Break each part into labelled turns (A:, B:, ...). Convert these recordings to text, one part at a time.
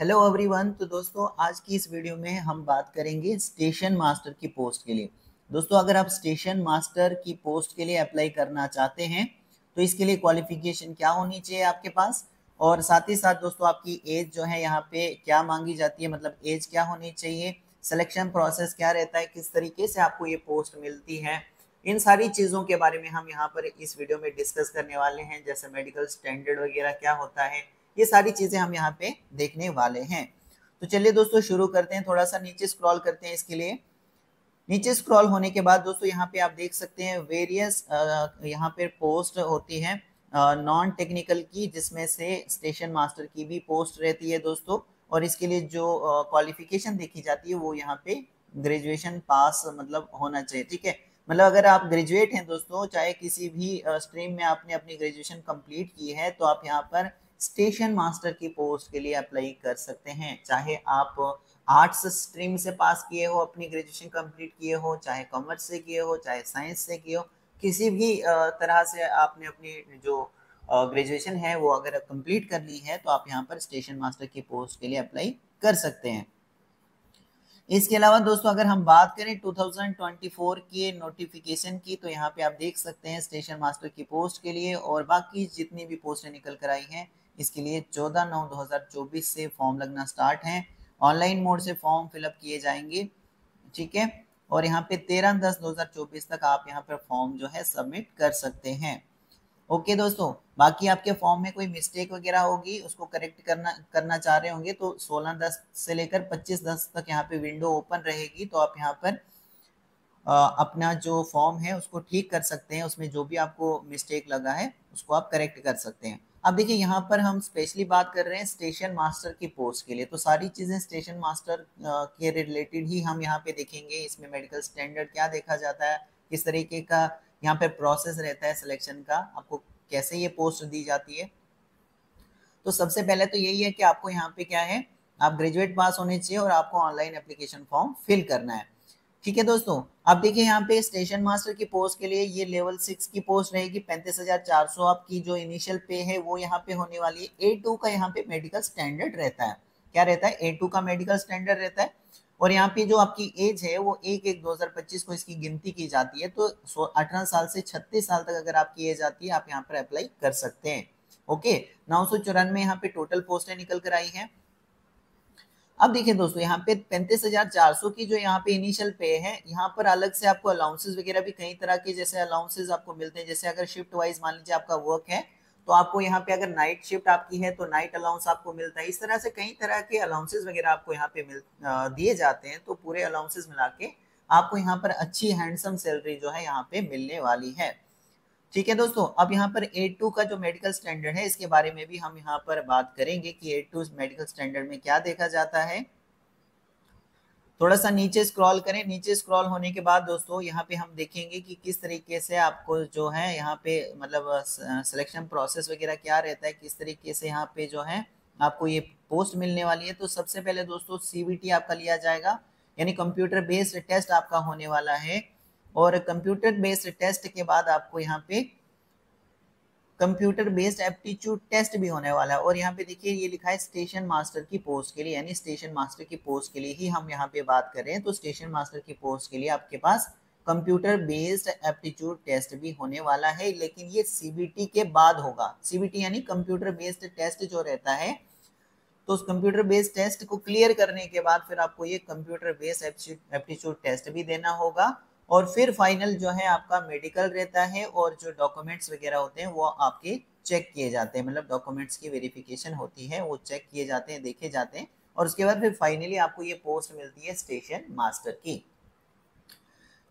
A: Hello everyone. तो दोस्तों आज की इस वीडियो में हम बात करेंगे स्टेशन मास्टर की पोस्ट के लिए। दोस्तों अगर आप स्टेशन मास्टर की पोस्ट के लिए अप्लाई करना चाहते हैं तो इसके लिए क्वालिफिकेशन क्या होनी चाहिए आपके पास, और साथ ही साथ दोस्तों आपकी एज जो है यहाँ पे क्या मांगी जाती है, मतलब एज क्या होनी चाहिए, सिलेक्शन प्रोसेस क्या रहता है, किस तरीके से आपको ये पोस्ट मिलती है, इन सारी चीज़ों के बारे में हम यहाँ पर इस वीडियो में डिस्कस करने वाले हैं। जैसे मेडिकल स्टैंडर्ड वगैरह क्या होता है, ये सारी चीजें हम यहाँ पे देखने वाले हैं। तो चलिए दोस्तों शुरू करते हैं। थोड़ा सा नीचे स्क्रॉल करते हैं। इसके लिए नीचे स्क्रॉल होने के बाद दोस्तों यहाँ पे आप देख सकते हैं वेरियस यहाँ पे पोस्ट होती है नॉन टेक्निकल की, जिसमें से स्टेशन मास्टर की भी पोस्ट रहती है दोस्तों। और इसके लिए जो क्वालिफिकेशन देखी जाती है वो यहाँ पे ग्रेजुएशन पास मतलब होना चाहिए। ठीक है, मतलब अगर आप ग्रेजुएट हैं दोस्तों, चाहे किसी भी स्ट्रीम में आपने अपनी ग्रेजुएशन कंप्लीट की है, तो आप यहाँ पर स्टेशन मास्टर की पोस्ट के लिए अप्लाई कर सकते हैं। चाहे आप आर्ट्स स्ट्रीम से पास किए हो, अपनी ग्रेजुएशन कंप्लीट किए हो, चाहे कॉमर्स से किए हो, चाहे साइंस से किए हो, किसी भी तरह से आपने अपनी जो ग्रेजुएशन है वो अगर कंप्लीट कर ली है तो आप यहाँ पर स्टेशन मास्टर की पोस्ट के लिए अप्लाई कर सकते हैं। इसके अलावा दोस्तों अगर हम बात करें 2024 के नोटिफिकेशन की, तो यहाँ पे आप देख सकते हैं स्टेशन मास्टर की पोस्ट के लिए और बाकी जितनी भी पोस्टें निकल कर आई हैं इसके लिए 14/9/2024 से फॉर्म लगना स्टार्ट है। ऑनलाइन मोड से फॉर्म फिलअप किए जाएंगे। ठीक है, और यहाँ पे 13/10/2024 तक आप यहाँ पर फॉर्म जो है सबमिट कर सकते हैं। ओके दोस्तों, बाकी आपके फॉर्म में कोई मिस्टेक वगैरह होगी, उसको करेक्ट करना चाह रहे होंगे तो 16/10 से लेकर 25/10 तक यहाँ पे विंडो ओपन रहेगी। तो आप यहाँ पर अपना जो फॉर्म है उसको ठीक कर सकते हैं। उसमें जो भी आपको मिस्टेक लगा है उसको आप करेक्ट कर सकते हैं। अब देखिए यहाँ पर हम स्पेशली बात कर रहे हैं स्टेशन मास्टर की पोस्ट के लिए, तो सारी चीज़ें स्टेशन मास्टर के रिलेटेड ही हम यहाँ पे देखेंगे। इसमें मेडिकल स्टैंडर्ड क्या देखा जाता है, किस तरीके का यहाँ पे प्रोसेस रहता है सिलेक्शन का, आपको कैसे ये पोस्ट दी जाती है। तो सबसे पहले तो यही है कि आपको यहाँ पे क्या है, आप ग्रेजुएट पास होने चाहिए और आपको ऑनलाइन एप्लीकेशन फॉर्म फिल करना है। ठीक है दोस्तों, अब देखिए यहाँ पे स्टेशन मास्टर की पोस्ट के लिए ये लेवल 6 की पोस्ट रहेगी। 35,400 आपकी जो इनिशियल पे है वो यहाँ पे होने वाली है। A2 का यहाँ पे मेडिकल स्टैंडर्ड रहता है। क्या रहता है? A2 का मेडिकल स्टैंडर्ड रहता है। और यहाँ पे जो आपकी एज है वो 1/1/2025 को इसकी गिनती की जाती है। तो 18 साल से 36 साल तक अगर आपकी एज आती है आप यहाँ पर अप्लाई कर सकते हैं। ओके, 994 यहाँ पे टोटल पोस्टें निकल कर आई हैं। अब देखिए दोस्तों यहाँ पे 35,400 की जो यहाँ पे इनिशियल पे है, यहाँ पर अलग से आपको अलाउंसेस वगैरह भी कई तरह के जैसे अलाउंसेस आपको मिलते हैं। जैसे अगर शिफ्ट वाइज मान लीजिए आपका वर्क है तो आपको यहाँ पे अगर नाइट शिफ्ट आपकी है तो नाइट अलाउंस आपको मिलता है। इस तरह से कई तरह के अलाउंसेस वगैरह आपको यहाँ पे दिए जाते हैं। तो पूरे अलाउंसेस मिला के आपको यहाँ पर अच्छी हैंडसम सैलरी जो है यहाँ पे मिलने वाली है। ठीक है दोस्तों, अब यहाँ पर A2 का जो मेडिकल स्टैंडर्ड है इसके बारे में भी हम यहाँ पर बात करेंगे कि A2 मेडिकल स्टैंडर्ड में क्या देखा जाता है। थोड़ा सा नीचे स्क्रॉल करें। नीचे स्क्रॉल होने के बाद दोस्तों यहाँ पे हम देखेंगे कि किस तरीके से आपको जो है यहाँ पे मतलब सिलेक्शन प्रोसेस वगैरह क्या रहता है, किस तरीके से यहाँ पे जो है आपको ये पोस्ट मिलने वाली है। तो सबसे पहले दोस्तों CBT आपका लिया जाएगा, यानी कंप्यूटर बेस्ड टेस्ट आपका होने वाला है। और कंप्यूटर बेस्ड टेस्ट के बाद आपको यहाँ पे कंप्यूटर बेस्ड एप्टीट्यूड टेस्ट भी होने वाला है। और यहाँ पे देखिए ये लिखा है स्टेशन मास्टर की पोस्ट के लिए, यानी स्टेशन मास्टर की पोस्ट के लिए ही हम यहाँ पे बात कर रहे हैं। तो स्टेशन मास्टर की पोस्ट के लिए आपके पास कंप्यूटर बेस्ड एप्टीट्यूड टेस्ट भी होने वाला है, लेकिन ये CBT के बाद होगा। CBT यानी कंप्यूटर बेस्ड टेस्ट जो रहता है, तो उस कंप्यूटर बेस्ड टेस्ट को क्लियर करने के बाद फिर आपको ये कंप्यूटर बेस्ड एप्टीट्यूड टेस्ट भी देना होगा। और फिर फाइनल जो है आपका मेडिकल रहता है और जो डॉक्यूमेंट्स वगैरह होते हैं वो आपके चेक किए जाते हैं, मतलब डॉक्यूमेंट्स की वेरिफिकेशन होती है, वो चेक किए जाते हैं, देखे जाते हैं। और उसके बाद फिर फाइनली आपको ये पोस्ट मिलती है स्टेशन मास्टर की।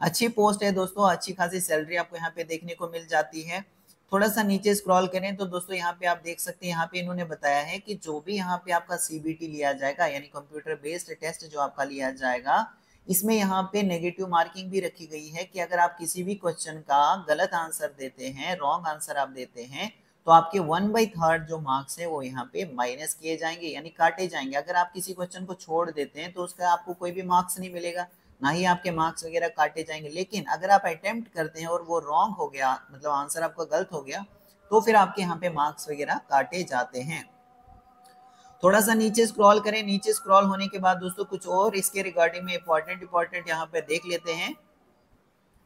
A: अच्छी पोस्ट है दोस्तों, अच्छी खासी सैलरी आपको यहाँ पे देखने को मिल जाती है। थोड़ा सा नीचे स्क्रॉल करें तो दोस्तों यहाँ पे आप देख सकते हैं, यहाँ पे इन्होंने बताया है कि जो भी यहाँ पे आपका CBT लिया जाएगा यानी कंप्यूटर बेस्ड टेस्ट जो आपका लिया जाएगा, इसमें यहाँ पे नेगेटिव मार्किंग भी रखी गई है कि अगर आप किसी भी क्वेश्चन का गलत आंसर देते हैं, रॉन्ग आंसर आप देते हैं, तो आपके 1/3 जो मार्क्स है वो यहाँ पे माइनस किए जाएंगे यानी काटे जाएंगे। अगर आप किसी क्वेश्चन को छोड़ देते हैं तो उसका आपको कोई भी मार्क्स नहीं मिलेगा, ना ही आपके मार्क्स वगैरह काटे जाएंगे। लेकिन अगर आप अटेम्प्ट करते हैं और वो रॉन्ग हो गया, मतलब आंसर आपका गलत हो गया, तो फिर आपके यहाँ पे मार्क्स वगैरह काटे जाते हैं। थोड़ा सा नीचे स्क्रॉल करें, नीचे स्क्रॉल होने के बाद दोस्तों कुछ और इसके रिगार्डिंग में इंपॉर्टेंट यहाँ पे देख लेते हैं,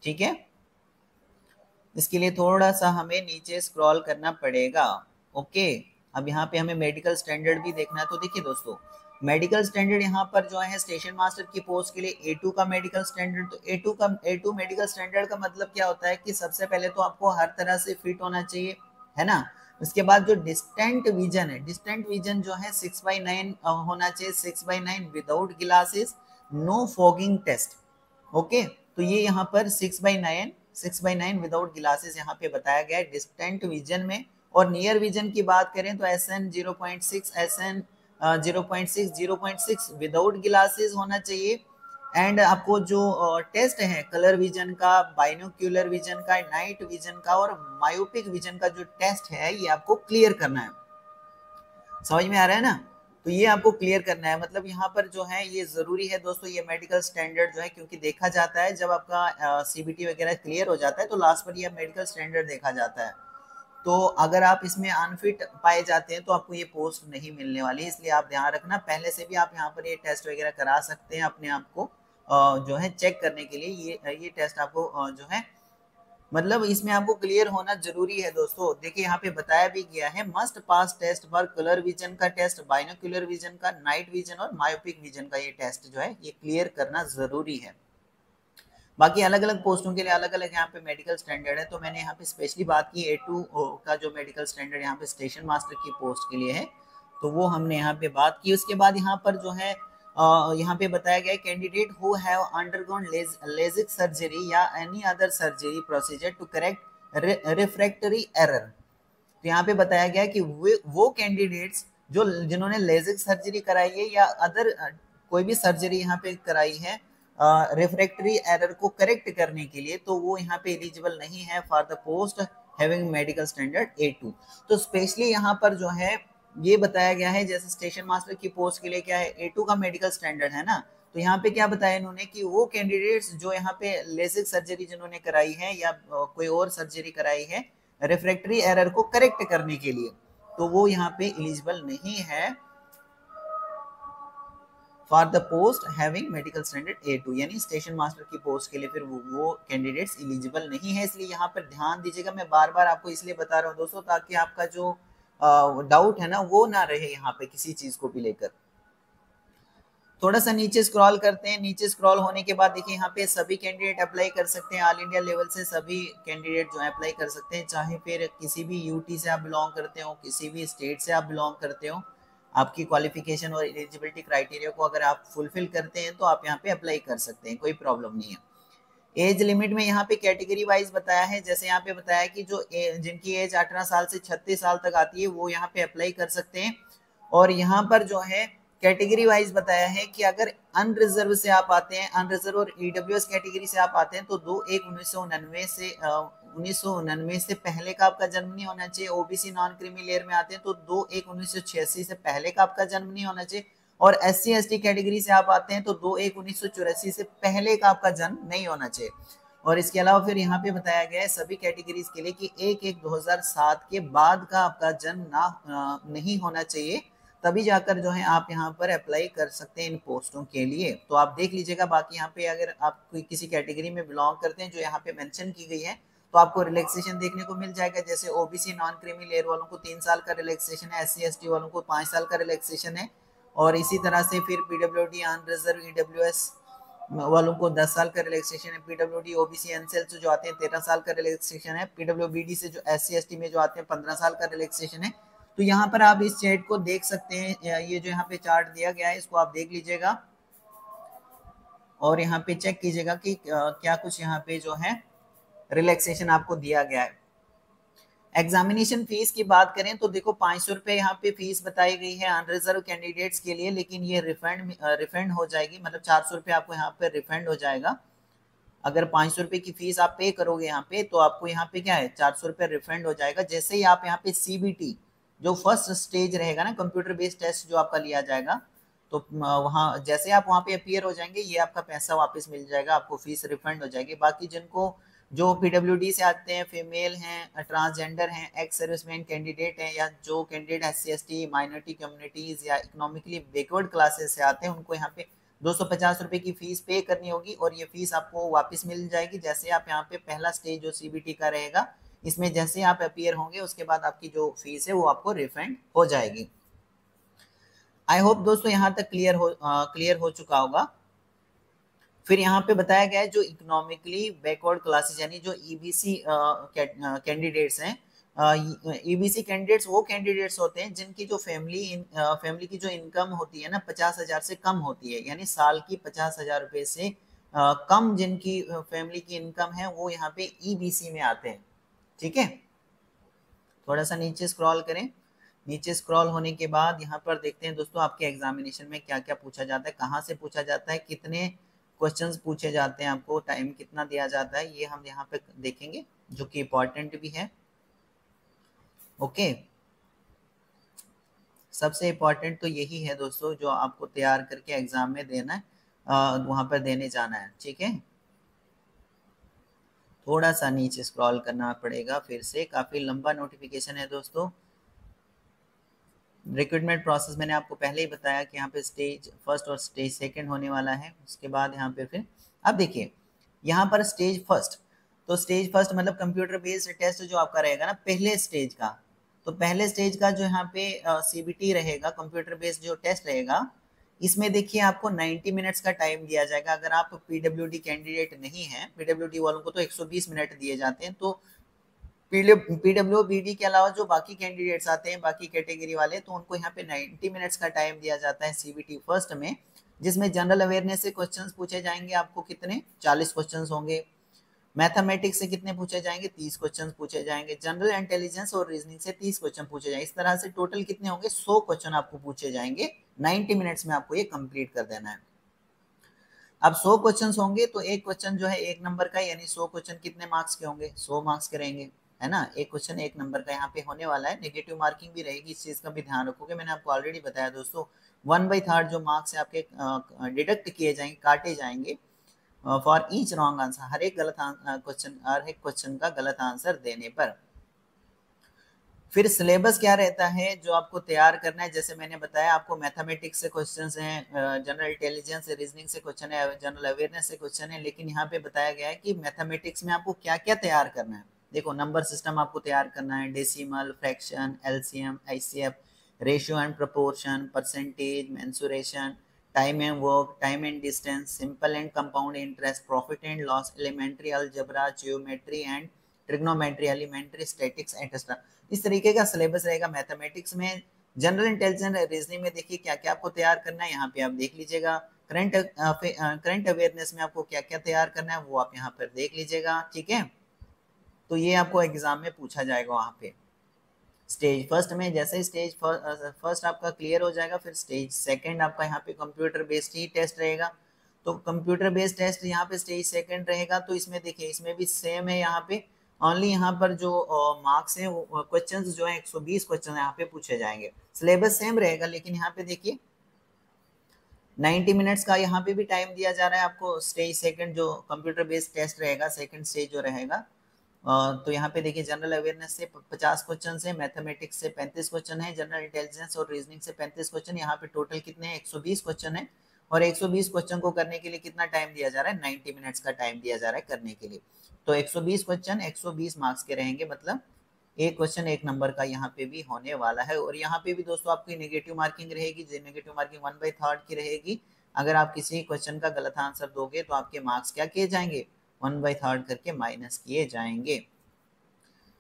A: ठीक है। इसके लिए थोड़ा सा हमें नीचे स्क्रॉल करना पड़ेगा। ओके, अब यहाँ पे हमें मेडिकल स्टैंडर्ड भी देखना है। तो देखिए दोस्तों, मेडिकल स्टैंडर्ड यहाँ पर जो है स्टेशन मास्टर की पोस्ट के लिए A2 का मेडिकल स्टैंडर्ड। तो A2 मेडिकल स्टैंडर्ड का मतलब क्या होता है कि सबसे पहले तो आपको हर तरह से फिट होना चाहिए, है ना। उसके बाद जो डिस्टेंट विजन है, डिस्टेंट विजन जो है 6/9 होना चाहिए, 6/9 without glasses, no fogging test. Okay, तो ये यहाँ पर 6/9 विदाउट ग्लासेस यहाँ पे बताया गया है डिस्टेंट विजन में। और नियर विजन की बात करें तो SN 0.6, SN 0.6 विदाउट ग्लासेस होना चाहिए। एंड आपको जो टेस्ट है कलर विजन का, बाइनोक्यूलर विजन का, नाइट विजन का और मायोपिक विजन का जो टेस्ट है ये आपको क्लियर करना है। समझ में आ रहा है ना। तो ये आपको क्लियर करना है, मतलब यहाँ पर जो है ये जरूरी है दोस्तों, ये मेडिकल स्टैंडर्ड जो है, क्योंकि देखा जाता है जब आपका CBT वगैरह क्लियर हो जाता है तो लास्ट पर ये मेडिकल स्टैंडर्ड देखा जाता है। तो अगर आप इसमें अनफिट पाए जाते हैं तो आपको ये पोस्ट नहीं मिलने वाली, इसलिए आप ध्यान रखना। पहले से भी आप यहाँ पर ये टेस्ट वगैरह करा सकते हैं अपने आप को जो है चेक करने के लिए। ये टेस्ट आपको जो है मतलब इसमें आपको क्लियर होना जरूरी है दोस्तों। देखिए यहाँ पे बताया भी गया है, must pass test for colour vision का टेस्ट, बाइनोक्यूलर विजन का, नाइट विजन और मायोपिक विजन का ये टेस्ट जो है ये क्लियर करना जरूरी है। बाकी अलग अलग पोस्टों के लिए अलग अलग यहाँ पे मेडिकल स्टैंडर्ड है। तो मैंने यहाँ पे स्पेशली बात की A2 का जो मेडिकल स्टैंडर्ड यहाँ पे स्टेशन मास्टर की पोस्ट के लिए है, तो वो हमने यहाँ पे बात की। उसके बाद यहाँ पर जो है यहाँ पे बताया गया है candidate who have undergone LASIK surgery या any other surgery procedure to correct refractory error. तो यहाँ पे बताया गया है कि वो कैंडिडेट्स जो जिन्होंने लेजिक सर्जरी कराई है या अदर कोई भी सर्जरी यहाँ पे कराई है रिफ्रैक्टरी एरर को करेक्ट करने के लिए, तो वो यहाँ पे एलिजिबल नहीं है for the post having medical standard A2। तो स्पेशली यहाँ पर जो है ये बताया गया है, जैसे स्टेशन मास्टर की पोस्ट के लिए क्या है A2 का मेडिकल स्टैंडर्ड है ना, तो यहाँ पे क्या बताया इन्होंने कि वो कैंडिडेट्स जो यहाँ पे लेजिक सर्जरी जिन्होंने कराई है या कोई और सर्जरी कराई है रिफ्रैक्टरी एरर को करेक्ट करने के लिए, तो वो यहाँ पे एलिजिबल नहीं है for the post having medical standard A2, यानी स्टेशन मास्टर की पोस्ट के लिए फिर वो कैंडिडेट्स एलिजिबल नहीं है। इसलिए यहाँ पर ध्यान दीजिएगा, मैं बार बार आपको इसलिए बता रहा हूँ दोस्तों ताकि आपका जो डाउट है ना वो ना रहे यहाँ पे किसी चीज को भी लेकर। थोड़ा सा नीचे स्क्रॉल करते हैं, नीचे स्क्रॉल होने के बाद देखिए यहाँ पे सभी कैंडिडेट अप्लाई कर सकते हैं, ऑल इंडिया लेवल से सभी कैंडिडेट जो है अप्लाई कर सकते हैं, चाहे फिर किसी भी UT से आप बिलोंग करते हो, किसी भी स्टेट से आप बिलोंग करते हो। आपकी क्वालिफिकेशन और एलिजिबिलिटी क्राइटेरिया को अगर आप फुलफिल करते हैं तो आप यहाँ पे अप्लाई कर सकते हैं, कोई प्रॉब्लम नहीं है। एज लिमिट में यहाँ पे कैटेगरी वाइज बताया है, जैसे यहाँ पे बताया कि जो जिनकी एज 18 साल से 36 साल तक आती है वो यहाँ पे अप्लाई कर सकते हैं। और यहाँ पर जो है कैटेगरी वाइज बताया है कि अगर अनरिजर्व से आप आते हैं, अनरिजर्व और EWS कैटेगरी से आप आते हैं तो 2/1/1999 से पहले का आपका जन्म नहीं होना चाहिए। OBC नॉन क्रीमी लेयर में आते हैं तो 2/1/1986 से पहले का आपका जन्म नहीं होना चाहिए। और SC ST कैटेगरी से आप आते हैं तो 2/1/1984 से पहले का आपका जन्म नहीं होना चाहिए। और इसके अलावा फिर यहाँ पे बताया गया है सभी कैटेगरीज के लिए कि 1/1/2007 के बाद का आपका जन्म नहीं होना चाहिए, तभी जाकर जो है आप यहाँ पर अप्लाई कर सकते हैं इन पोस्टों के लिए। तो आप देख लीजिएगा। बाकी यहाँ पे अगर आप कोई किसी कैटेगरी में बिलोंग करते हैं जो यहाँ पे मेंशन की गई है तो आपको रिलैक्सेशन देखने को मिल जाएगा। जैसे OBC नॉन क्रीमी लेयर वालों को 3 साल का रिलैक्सेशन है, SC ST वालों को 5 साल का रिलैक्सेशन है। और इसी तरह से फिर PWD अनरिजर्व EWS वालों को 10 साल का रिलैक्सेशन है। PWD OBC NCL से जो आते हैं 13 साल का रिलैक्सेशन है। PWBD से जो SC ST में जो आते हैं 15 साल का रिलैक्सेशन है। तो यहाँ पर आप इस चैट को देख सकते हैं, ये जो यहाँ पे चार्ट दिया गया है इसको आप देख लीजिएगा और यहाँ पे चेक कीजिएगा कि क्या कुछ यहाँ पे जो है रिलैक्सेशन आपको दिया गया है। एग्जामिनेशन फीस की बात करें तो देखो 500 रुपये यहाँ पे फीस बताई गई है अनरिजर्व कैंडिडेट्स के लिए, लेकिन ये रिफंड हो जाएगी, मतलब 400 रुपये आपको यहाँ पे रिफंड हो जाएगा। अगर 500 रुपये की फीस आप पे करोगे यहाँ पे तो आपको यहाँ पे क्या है 400 रुपये रिफंड हो जाएगा। जैसे ही आप यहाँ पे CBT जो फर्स्ट स्टेज रहेगा ना, कंप्यूटर बेस्ड टेस्ट जो आपका लिया जाएगा, तो वहाँ जैसे आप वहाँ पे अपीयर हो जाएंगे ये आपका पैसा वापस मिल जाएगा, आपको फीस रिफंड हो जाएगी। बाकी जिनको जो पीडब्ल्यूडी से आते हैं, फीमेल हैं, ट्रांसजेंडर हैं, एक्स सर्विसमैन कैंडिडेट हैं, या जो candidate SC ST minority communities या इकोनॉमिकली बैकवर्ड क्लासेस से आते हैं, उनको यहाँ पे 250 रुपये की फीस पे करनी होगी और ये फीस आपको वापस मिल जाएगी। जैसे आप यहाँ पे पहला स्टेज जो CBT का रहेगा, इसमें जैसे आप अपीयर होंगे उसके बाद आपकी जो फीस है वो आपको रिफंड हो जाएगी। आई होप दोस्तों यहाँ तक क्लियर हो चुका होगा। फिर यहाँ पे बताया गया है जो इकोनॉमिकली बैकवर्ड क्लासेस यानी जो EBC कैंडिडेट्स हैं, EBC कैंडिडेट्स वो कैंडिडेट्स होते हैं जिनकी जो फैमिली की जो इनकम होती है ना 50,000 से कम होती है, यानी साल की 50,000 रुपए से कम जिनकी फैमिली की इनकम है वो यहाँ पे EBC में आते हैं। ठीक है, थोड़ा सा नीचे स्क्रॉल करें। नीचे स्क्रॉल होने के बाद यहाँ पर देखते हैं दोस्तों आपके एग्जामिनेशन में क्या क्या पूछा जाता है, कहाँ से पूछा जाता है, कितने क्वेश्चंस पूछे जाते हैं, आपको टाइम कितना दिया जाता है, ये हम यहाँ पे देखेंगे जो कि इम्पोर्टेंट भी है। ओके, सबसे इम्पोर्टेंट तो यही है दोस्तों जो आपको तैयार करके एग्जाम में देना है, वहां पर देने जाना है। ठीक है, थोड़ा सा नीचे स्क्रॉल करना पड़ेगा, फिर से काफी लंबा नोटिफिकेशन है दोस्तों। रिक्रूटमेंट प्रोसेस मैंने आपको पहले ही बताया कि यहाँ पे स्टेज फर्स्ट और स्टेज सेकंड होने वाला है। उसके बाद यहाँ पे फिर अब देखिए यहाँ पर स्टेज फर्स्ट, तो स्टेज फर्स्ट मतलब कंप्यूटर बेस्ड टेस्ट जो आपका रहेगा ना पहले स्टेज का, तो पहले स्टेज का जो यहाँ पे CBT रहेगा, कंप्यूटर बेस्ड जो टेस्ट रहेगा, इसमें देखिए आपको 90 मिनट्स का टाइम दिया जाएगा। अगर आप PWD कैंडिडेट नहीं है, PWD वालों को तो 120 मिनट दिए जाते हैं, तो PWBD के अलावा जो बाकी कैंडिडेट्स आते हैं बाकी कैटेगरी वाले, तो उनको यहाँ पे 90 मिनट्स का टाइम दिया जाता है CBT फर्स्ट में, जिसमें जनरल अवेयरनेस से क्वेश्चंस पूछे जाएंगे आपको कितने 40 क्वेश्चंस होंगे, मैथमेटिक्स से कितने पूछे जाएंगे 30 क्वेश्चन पूछे जाएंगे, जनरल इंटेलिजेंस और रीजनिंग से 30 क्वेश्चन पूछे जाएंगे। इस तरह से टोटल कितने होंगे 100 क्वेश्चन आपको पूछे जाएंगे, 90 मिनट्स में आपको ये कंप्लीट कर देना है। अब 100 क्वेश्चंस होंगे तो एक क्वेश्चन जो है 1 नंबर का, यानी 100 क्वेश्चन कितने मार्क्स के होंगे 100 मार्क्स के रहेंगे, है ना। एक क्वेश्चन 1 नंबर का यहाँ पे होने वाला है। नेगेटिव मार्किंग भी रहेगी, इस चीज का भी ध्यान रखोगे, मैंने आपको ऑलरेडी बताया दोस्तों। 1/3 जो मार्क्स है आपके डिडक्ट किए जाएंगे, काटे जाएंगे फॉर ईच रॉन्ग आंसर, हर एक क्वेश्चन का गलत आंसर देने पर। फिर सिलेबस क्या रहता है जो आपको तैयार करना है, जैसे मैंने बताया आपको मैथमेटिक्स से क्वेश्चंस हैं, जनरल इंटेलिजेंस से, रीजनिंग से क्वेश्चन है, जनरल अवेयरनेस से क्वेश्चन है, लेकिन यहाँ पे बताया गया है कि मैथमेटिक्स में आपको क्या क्या तैयार करना है। देखो नंबर सिस्टम आपको तैयार करना है, decimal, fraction, LCM, ICF, ratio and proportion, percentage, mensuration, time and work, time and distance, simple and compound interest, profit and loss, elementary algebra, geometry and trigonometry, elementary statics etcetera. इस तरीके का syllabus रहेगा mathematics में। General intelligence reasoning में देखिए क्या क्या आपको तैयार करना है, यहाँ पे आप देख लीजिएगा। करंट अवेयरनेस में आपको क्या क्या तैयार करना है वो आप यहाँ पर देख लीजिएगा। ठीक है, तो ये आपको एग्जाम में पूछा जाएगा वहाँ पे स्टेज फर्स्ट में। जैसे ही स्टेज फर्स्ट आपका क्लियर हो जाएगा, फिर स्टेज सेकंड आपका यहाँ पे कंप्यूटर बेस्ड ही टेस्ट रहेगा। तो कंप्यूटर बेस्ड टेस्ट यहाँ पे स्टेज सेकंड रहेगा, तो इसमें देखिए इसमें भी सेम है। यहाँ पे ओनली यहाँ पर जो मार्क्स है वो क्वेश्चंस जो है 120 क्वेश्चन यहाँ पे पूछे जाएंगे। सिलेबस सेम रहेगा, लेकिन यहाँ पे देखिए 90 मिनट्स का यहाँ पे भी टाइम दिया जा रहा है आपको। स्टेज सेकंड जो कंप्यूटर बेस्ड टेस्ट रहेगा, सेकंड स्टेज जो रहेगा, तो यहाँ पे देखिए जनरल अवेयरनेस से 50 क्वेश्चन है, मैथमेटिक्स से 35 क्वेश्चन है, जनरल इंटेलिजेंस और रीजनिंग से 35 क्वेश्चन। यहाँ पे टोटल कितने हैं 120 क्वेश्चन है, और 120 क्वेश्चन को करने के लिए कितना टाइम दिया जा रहा है 90 मिनट्स का टाइम दिया जा रहा है करने के लिए। तो 120 क्वेश्चन 120 मार्क्स के रहेंगे, मतलब एक क्वेश्चन 1 नंबर का यहाँ पे भी होने वाला है। और यहाँ पे भी दोस्तों आपकी नेगेटिव मार्किंग रहेगी, नेगेटिव मार्किंग 1/3 की रहेगी। अगर आप किसी क्वेश्चन का गलत आंसर दोगे तो आपके मार्क्स क्या किए जाएंगे 1/3 करके माइनस किए जाएंगे।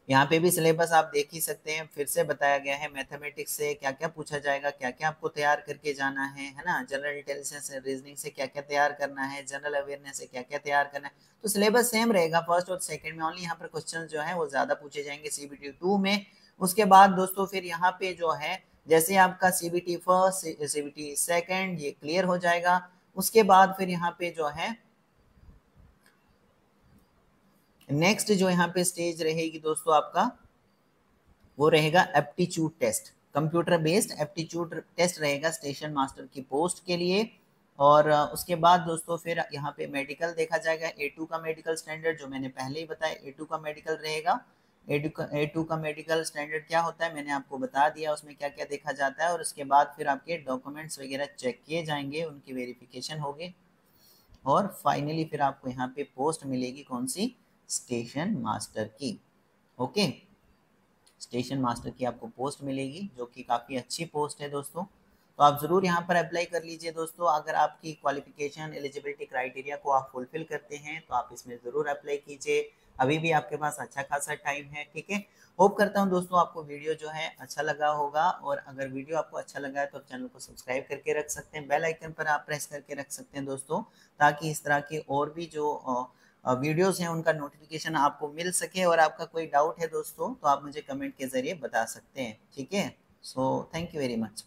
A: यहाँ पे भी सिलेबस आप देख ही सकते हैं, फिर से बताया गया है मैथमेटिक्स से क्या क्या पूछा जाएगा, क्या क्या आपको तैयार करके जाना है ना। जनरल इंटेलिजेंस रीजनिंग से क्या क्या तैयार करना है, जनरल अवेयरनेस से क्या क्या तैयार करना है। तो सिलेबस सेम रहेगा फर्स्ट और सेकंड में, ओनली यहाँ पर क्वेश्चन जो है वो ज्यादा पूछे जाएंगे CBT 2 में। उसके बाद दोस्तों फिर यहाँ पे जो है जैसे आपका CBT फर्स्ट, CBT सेकंड ये क्लियर हो जाएगा, उसके बाद फिर यहाँ पे जो है नेक्स्ट जो यहाँ पे स्टेज रहेगी दोस्तों आपका वो रहेगा aptitude test. Computer based aptitude test रहेगा स्टेशन मास्टर की पोस्ट के लिए। और उसके बाद दोस्तों फिर यहाँ पे मेडिकल देखा जाएगा। A2 का मेडिकल स्टैंडर्ड जो मैंने पहले ही बताया A2 का मेडिकल रहेगा। A2 का मेडिकल स्टैंडर्ड क्या होता है मैंने आपको बता दिया, उसमें क्या क्या देखा जाता है। और उसके बाद फिर आपके डॉक्यूमेंट्स वगैरह चेक किए जाएंगे, उनकी वेरिफिकेशन होगी और फाइनली फिर आपको यहाँ पे पोस्ट मिलेगी कौन सी, स्टेशन मास्टर की। ओके, स्टेशन मास्टर की आपको पोस्ट मिलेगी जो कि काफ़ी अच्छी पोस्ट है दोस्तों। तो आप ज़रूर यहाँ पर अप्लाई कर लीजिए दोस्तों। अगर आपकी क्वालिफिकेशन एलिजिबिलिटी क्राइटेरिया को आप फुलफिल करते हैं तो आप इसमें ज़रूर अप्लाई कीजिए, अभी भी आपके पास अच्छा खासा टाइम है। ठीक है, होप करता हूँ दोस्तों आपको वीडियो जो है अच्छा लगा होगा। और अगर वीडियो आपको अच्छा लगा है तो आप चैनल को सब्सक्राइब करके रख सकते हैं, बेल आइकन पर आप प्रेस करके रख सकते हैं दोस्तों, ताकि इस तरह के और भी जो वीडियोस हैं उनका नोटिफिकेशन आपको मिल सके। और आपका कोई डाउट है दोस्तों तो आप मुझे कमेंट के ज़रिए बता सकते हैं। ठीक है, so thank you very much.